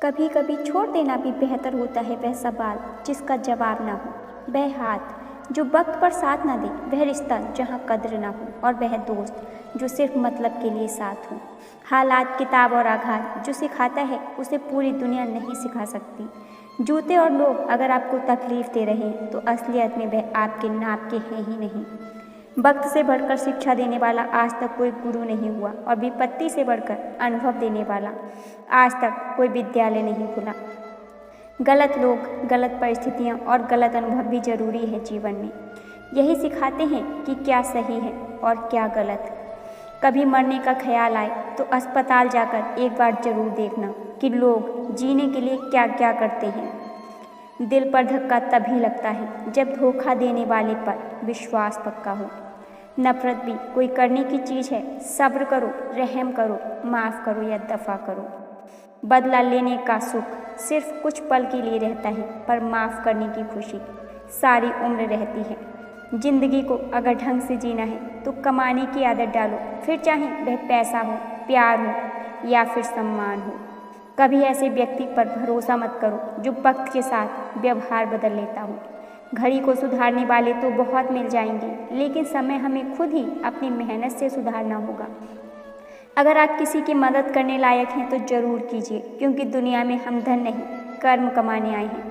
कभी कभी छोड़ देना भी बेहतर होता है। वह सवाल जिसका जवाब ना हो, वह हाथ जो वक्त पर साथ ना दे, वह रिश्ता जहाँ कद्र ना हो, और वह दोस्त जो सिर्फ मतलब के लिए साथ हो। हालात, किताब और आघात जो सिखाता है उसे पूरी दुनिया नहीं सिखा सकती। जूते और लोग अगर आपको तकलीफ दे रहे हैं तो असलियत में वह आपके नाप के हैं ही नहीं। वक्त से बढ़कर शिक्षा देने वाला आज तक कोई गुरु नहीं हुआ, और विपत्ति से बढ़कर अनुभव देने वाला आज तक कोई विद्यालय नहीं खुला। गलत लोग, गलत परिस्थितियाँ और गलत अनुभव भी जरूरी है जीवन में। यही सिखाते हैं कि क्या सही है और क्या गलत। कभी मरने का ख्याल आए तो अस्पताल जाकर एक बार जरूर देखना कि लोग जीने के लिए क्या क्या करते हैं। दिल पर धक्का तभी लगता है जब धोखा देने वाले पर विश्वास पक्का हो। नफरत भी कोई करने की चीज़ है। सब्र करो, रहम करो, माफ़ करो या दफ़ा करो। बदला लेने का सुख सिर्फ कुछ पल के लिए रहता है, पर माफ़ करने की खुशी सारी उम्र रहती है। जिंदगी को अगर ढंग से जीना है तो कमाने की आदत डालो, फिर चाहे वह पैसा हो, प्यार हो या फिर सम्मान हो। कभी ऐसे व्यक्ति पर भरोसा मत करो जो वक्त के साथ व्यवहार बदल लेता हो। घड़ी को सुधारने वाले तो बहुत मिल जाएंगे, लेकिन समय हमें खुद ही अपनी मेहनत से सुधारना होगा। अगर आप किसी की मदद करने लायक हैं तो ज़रूर कीजिए, क्योंकि दुनिया में हम धन नहीं, कर्म कमाने आए हैं।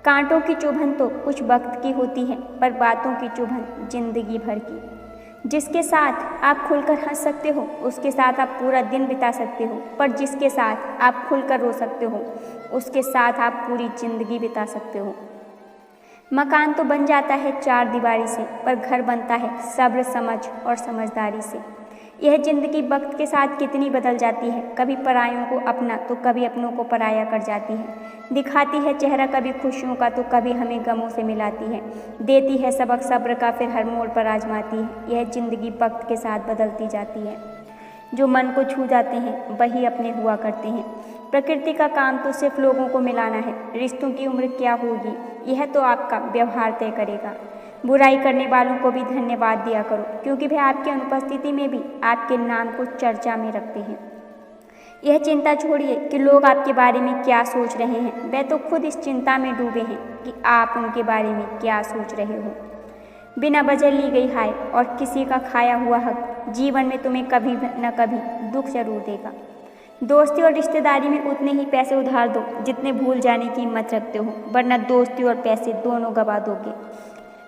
कांटों की चुभन तो कुछ वक्त की होती है, पर बातों की चुभन जिंदगी भर की। जिसके साथ आप खुलकर हंस सकते हो उसके साथ आप पूरा दिन बिता सकते हो, पर जिसके साथ आप खुलकर रो सकते हो उसके साथ आप पूरी जिंदगी बिता सकते हो। मकान तो बन जाता है चार दीवारी से, पर घर बनता है सब्र, समझ और समझदारी से। यह जिंदगी वक्त के साथ कितनी बदल जाती है, कभी परायों को अपना तो कभी अपनों को पराया कर जाती है। दिखाती है चेहरा कभी खुशियों का तो कभी हमें गमों से मिलाती है। देती है सबक सब्र का, फिर हर मोड़ पर आजमाती है। यह जिंदगी वक्त के साथ बदलती जाती है। जो मन को छू जाते हैं वही अपने हुआ करते हैं। प्रकृति का काम तो सिर्फ लोगों को मिलाना है। रिश्तों की उम्र क्या होगी यह तो आपका व्यवहार तय करेगा। बुराई करने वालों को भी धन्यवाद दिया करो, क्योंकि वे आपकी अनुपस्थिति में भी आपके नाम को चर्चा में रखते हैं। यह चिंता छोड़िए कि लोग आपके बारे में क्या सोच रहे हैं, वे तो खुद इस चिंता में डूबे हैं कि आप उनके बारे में क्या सोच रहे हो। बिना वजह ली गई हाय और किसी का खाया हुआ हक जीवन में तुम्हें कभी न कभी दुख जरूर देगा। दोस्ती और रिश्तेदारी में उतने ही पैसे उधार दो जितने भूल जाने की हिम्मत रखते हो, वरना दोस्ती और पैसे दोनों गवा दोगे।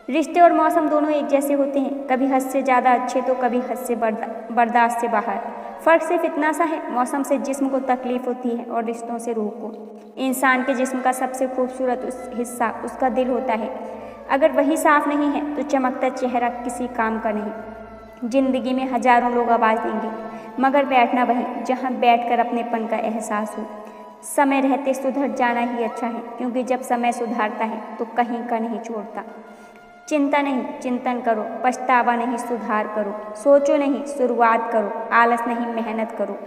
रिश्ते और मौसम दोनों एक जैसे होते हैं, कभी हद से ज़्यादा अच्छे तो कभी हद से बर्दाश्त से बाहर। फ़र्क सिर्फ इतना सा है, मौसम से जिस्म को तकलीफ होती है और रिश्तों से रूह को। इंसान के जिस्म का सबसे खूबसूरत हिस्सा उसका दिल होता है। अगर वही साफ नहीं है तो चमकता चेहरा किसी काम का नहीं। जिंदगी में हजारों लोग आवाज़ देंगे, मगर बैठना वहीं जहाँ बैठकर अपनेपन का एहसास हो। समय रहते सुधर जाना ही अच्छा है, क्योंकि जब समय सुधारता है तो कहीं का नहीं छोड़ता। चिंता नहीं, चिंतन करो। पछतावा नहीं, सुधार करो। सोचो नहीं, शुरुआत करो। आलस नहीं, मेहनत करो।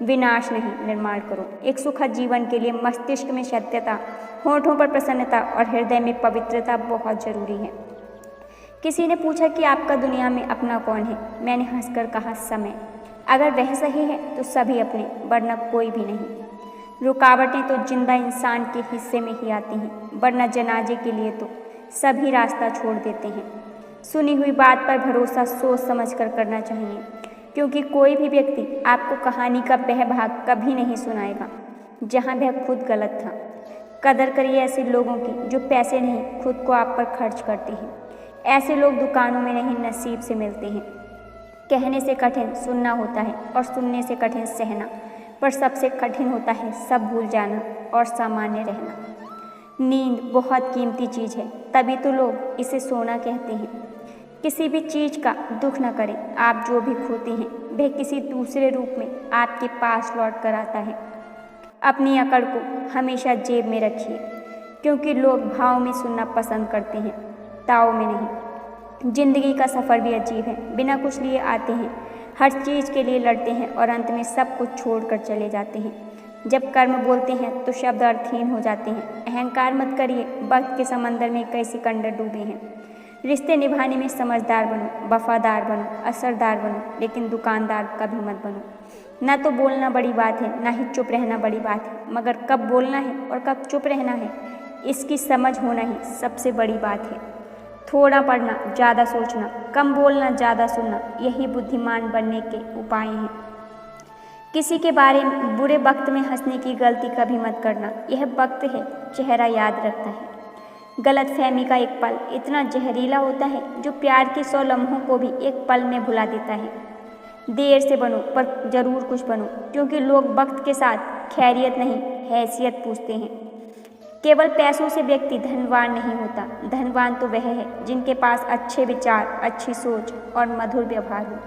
विनाश नहीं, निर्माण करो। एक सुखद जीवन के लिए मस्तिष्क में सत्यता, होठों पर प्रसन्नता और हृदय में पवित्रता बहुत जरूरी है। किसी ने पूछा कि आपका दुनिया में अपना कौन है? मैंने हंसकर कहा, समय। अगर वह सही है तो सभी अपने, वरना कोई भी नहीं। रुकावटें तो जिंदा इंसान के हिस्से में ही आती हैं, वरना जनाजे के लिए तो सभी रास्ता छोड़ देते हैं। सुनी हुई बात पर भरोसा सोच समझ कर करना चाहिए, क्योंकि कोई भी व्यक्ति आपको कहानी का वह भाग कभी नहीं सुनाएगा जहां वह खुद गलत था। कदर करिए ऐसे लोगों की जो पैसे नहीं, खुद को आप पर खर्च करते हैं। ऐसे लोग दुकानों में नहीं, नसीब से मिलते हैं। कहने से कठिन सुनना होता है और सुनने से कठिन सहना, पर सबसे कठिन होता है सब भूल जाना और सामान्य रहना। नींद बहुत कीमती चीज़ है, तभी तो लोग इसे सोना कहते हैं। किसी भी चीज़ का दुख न करें। आप जो भी खोते हैं वह किसी दूसरे रूप में आपके पास लौट कर आता है। अपनी अकड़ को हमेशा जेब में रखिए, क्योंकि लोग भाव में सुनना पसंद करते हैं, ताव में नहीं। जिंदगी का सफ़र भी अजीब है। बिना कुछ लिए आते हैं, हर चीज़ के लिए लड़ते हैं और अंत में सब कुछ छोड़कर चले जाते हैं। जब कर्म बोलते हैं तो शब्द अर्थहीन हो जाते हैं। अहंकार मत करिए, वक्त के समंदर में कई सिकंदर डूबे हैं। रिश्ते निभाने में समझदार बनो, वफादार बनो, असरदार बनो, लेकिन दुकानदार कभी मत बनो। ना तो बोलना बड़ी बात है, ना ही चुप रहना बड़ी बात है, मगर कब बोलना है और कब चुप रहना है, इसकी समझ होना ही सबसे बड़ी बात है। थोड़ा पढ़ना, ज़्यादा सोचना, कम बोलना, ज़्यादा सुनना, यही बुद्धिमान बनने के उपाय हैं। किसी के बारे में बुरे वक्त में हंसने की गलती कभी मत करना, यह वक्त है, चेहरा याद रखता है। गलतफहमी का एक पल इतना जहरीला होता है जो प्यार के 100 लम्हों को भी एक पल में भुला देता है। देर से बनो पर ज़रूर कुछ बनो, क्योंकि लोग वक्त के साथ खैरियत नहीं, हैसियत पूछते हैं। केवल पैसों से व्यक्ति धनवान नहीं होता, धनवान तो वह है जिनके पास अच्छे विचार, अच्छी सोच और मधुर व्यवहार हो।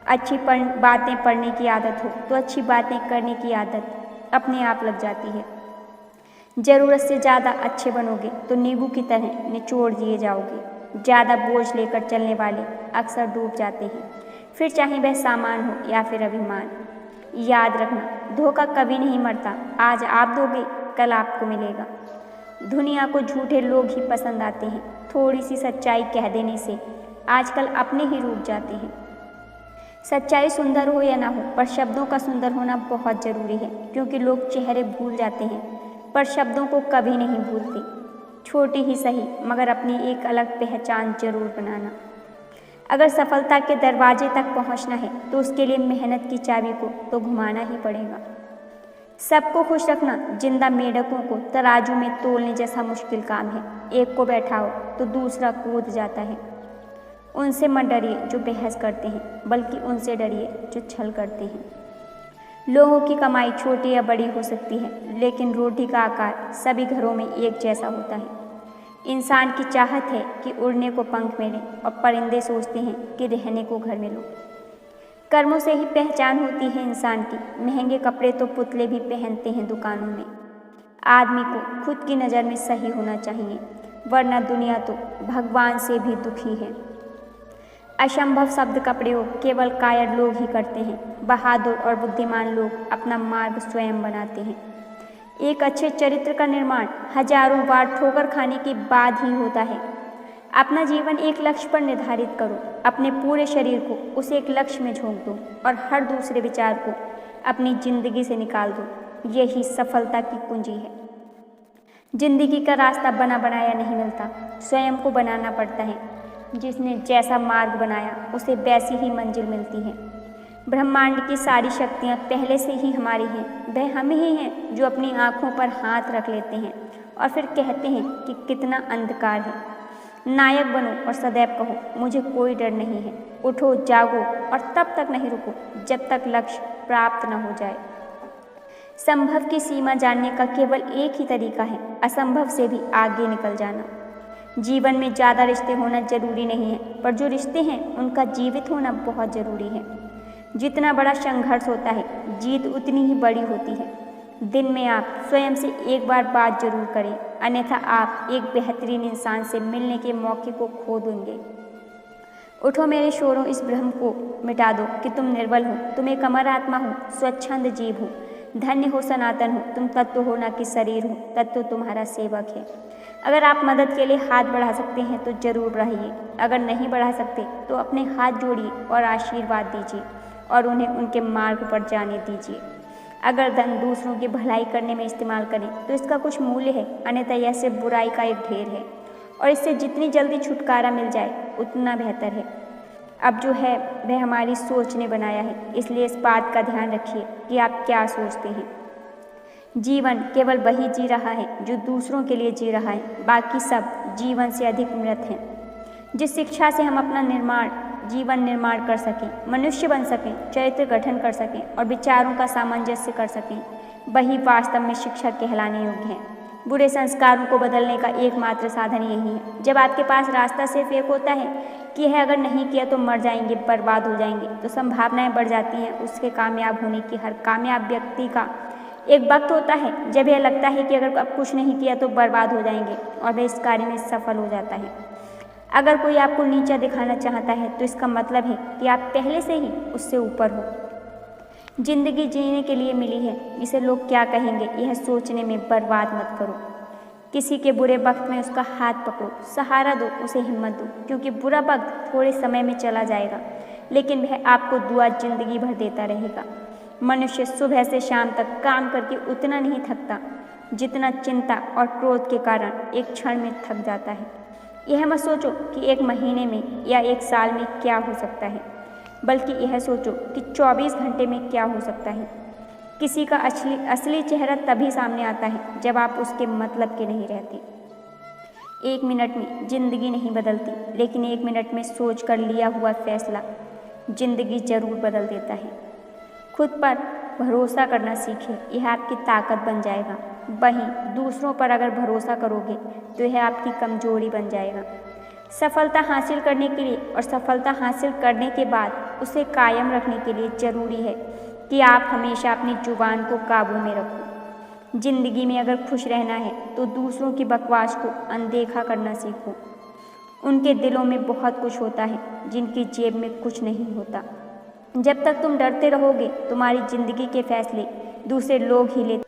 अच्छी बातें पढ़ने की आदत हो तो अच्छी बातें करने की आदत अपने आप लग जाती है। ज़रूरत से ज़्यादा अच्छे बनोगे तो नींबू की तरह निचोड़ दिए जाओगे। ज़्यादा बोझ लेकर चलने वाले अक्सर डूब जाते हैं, फिर चाहे वह सामान हो या फिर अभिमान। याद रखना, धोखा कभी नहीं मरता, आज आप दोगे कल आपको मिलेगा। दुनिया को झूठे लोग ही पसंद आते हैं, थोड़ी सी सच्चाई कह देने से आजकल अपने ही रूठ जाते हैं। सच्चाई सुंदर हो या ना हो, पर शब्दों का सुंदर होना बहुत ज़रूरी है, क्योंकि लोग चेहरे भूल जाते हैं पर शब्दों को कभी नहीं भूलते। छोटी ही सही मगर अपनी एक अलग पहचान जरूर बनाना। अगर सफलता के दरवाजे तक पहुंचना है तो उसके लिए मेहनत की चाबी को तो घुमाना ही पड़ेगा। सबको खुश रखना जिंदा मेंढकों को तराजू में तोलने जैसा मुश्किल काम है। एक को बैठाओ तो दूसरा कूद जाता है। उनसे मत डरिए जो बहस करते हैं, बल्कि उनसे डरिए जो छल करते हैं। लोगों की कमाई छोटी या बड़ी हो सकती है, लेकिन रोटी का आकार सभी घरों में एक जैसा होता है। इंसान की चाहत है कि उड़ने को पंख मिले और परिंदे सोचते हैं कि रहने को घर मिलो। कर्मों से ही पहचान होती है इंसान की। महंगे कपड़े तो पुतले भी पहनते हैं दुकानों में। आदमी को खुद की नज़र में सही होना चाहिए, वरना दुनिया तो भगवान से भी दुखी है। असंभव शब्द का प्रयोग केवल कायर लोग ही करते हैं। बहादुर और बुद्धिमान लोग अपना मार्ग स्वयं बनाते हैं। एक अच्छे चरित्र का निर्माण हजारों बार ठोकर खाने के बाद ही होता है। अपना जीवन एक लक्ष्य पर निर्धारित करो, अपने पूरे शरीर को उस एक लक्ष्य में झोंक दो और हर दूसरे विचार को अपनी जिंदगी से निकाल दो। यही सफलता की कुंजी है। जिंदगी का रास्ता बना बनाया नहीं मिलता, स्वयं को बनाना पड़ता है। जिसने जैसा मार्ग बनाया उसे वैसी ही मंजिल मिलती है। ब्रह्मांड की सारी शक्तियाँ पहले से ही हमारी हैं। वह हम ही हैं जो अपनी आँखों पर हाथ रख लेते हैं और फिर कहते हैं कि कितना अंधकार है। नायक बनो और सदैव कहो मुझे कोई डर नहीं है। उठो, जागो और तब तक नहीं रुको जब तक लक्ष्य प्राप्त न हो जाए। संभव की सीमा जानने का केवल एक ही तरीका है, असंभव से भी आगे निकल जाना। जीवन में ज़्यादा रिश्ते होना जरूरी नहीं है, पर जो रिश्ते हैं उनका जीवित होना बहुत ज़रूरी है। जितना बड़ा संघर्ष होता है, जीत उतनी ही बड़ी होती है। दिन में आप स्वयं से एक बार बात जरूर करें, अन्यथा आप एक बेहतरीन इंसान से मिलने के मौके को खो देंगे। उठो मेरे शोरों, इस भ्रम को मिटा दो कि तुम निर्बल हो। तुम एक अमर आत्मा हो, स्वच्छंद जीव हो, धन्य हो, सनातन हो। तुम तत्व हो, न कि शरीर हो। तत्व तुम्हारा सेवक है। अगर आप मदद के लिए हाथ बढ़ा सकते हैं तो जरूर बढ़ाइए। अगर नहीं बढ़ा सकते तो अपने हाथ जोड़िए और आशीर्वाद दीजिए और उन्हें उनके मार्ग पर जाने दीजिए। अगर धन दूसरों की भलाई करने में इस्तेमाल करें तो इसका कुछ मूल्य है, अन्यथा यह सिर्फ बुराई का एक ढेर है और इससे जितनी जल्दी छुटकारा मिल जाए उतना बेहतर है। अब जो है वह हमारी सोच ने बनाया है, इसलिए इस बात का ध्यान रखिए कि आप क्या सोचते हैं। जीवन केवल वही जी रहा है जो दूसरों के लिए जी रहा है, बाकी सब जीवन से अधिक मृत हैं। जिस शिक्षा से हम अपना जीवन निर्माण कर सकें, मनुष्य बन सकें, चरित्र गठन कर सकें और विचारों का सामंजस्य कर सकें, वही वास्तव में शिक्षा कहलाने योग्य है। बुरे संस्कारों को बदलने का एकमात्र साधन यही है। जब आपके पास रास्ता सिर्फ एक होता है कि यह अगर नहीं किया तो मर जाएंगे, बर्बाद हो जाएंगे, तो संभावनाएं बढ़ जाती हैं उसके कामयाब होने की। हर कामयाब व्यक्ति का एक वक्त होता है जब यह लगता है कि अगर अब कुछ नहीं किया तो बर्बाद हो जाएंगे और वह इस कार्य में सफल हो जाता है। अगर कोई आपको नीचा दिखाना चाहता है तो इसका मतलब है कि आप पहले से ही उससे ऊपर हो। जिंदगी जीने के लिए मिली है, इसे लोग क्या कहेंगे यह सोचने में बर्बाद मत करो। किसी के बुरे वक्त में उसका हाथ पकड़ो, सहारा दो, उसे हिम्मत दो, क्योंकि बुरा वक्त थोड़े समय में चला जाएगा लेकिन वह आपको दुआ जिंदगी भर देता रहेगा। मनुष्य सुबह से शाम तक काम करके उतना नहीं थकता जितना चिंता और क्रोध के कारण एक क्षण में थक जाता है। यह मत सोचो कि एक महीने में या एक साल में क्या हो सकता है, बल्कि यह सोचो कि 24 घंटे में क्या हो सकता है। किसी का असली चेहरा तभी सामने आता है जब आप उसके मतलब के नहीं रहते। 1 मिनट में जिंदगी नहीं बदलती, लेकिन 1 मिनट में सोच कर लिया हुआ फैसला जिंदगी जरूर बदल देता है। खुद पर भरोसा करना सीखें, यह आपकी ताकत बन जाएगा। वहीं दूसरों पर अगर भरोसा करोगे तो यह आपकी कमजोरी बन जाएगा। सफलता हासिल करने के लिए और सफलता हासिल करने के बाद उसे कायम रखने के लिए ज़रूरी है कि आप हमेशा अपनी जुबान को काबू में रखो। जिंदगी में अगर खुश रहना है तो दूसरों की बकवास को अनदेखा करना सीखो। उनके दिलों में बहुत कुछ होता है जिनकी जेब में कुछ नहीं होता। जब तक तुम डरते रहोगे तुम्हारी जिंदगी के फैसले दूसरे लोग ही लेते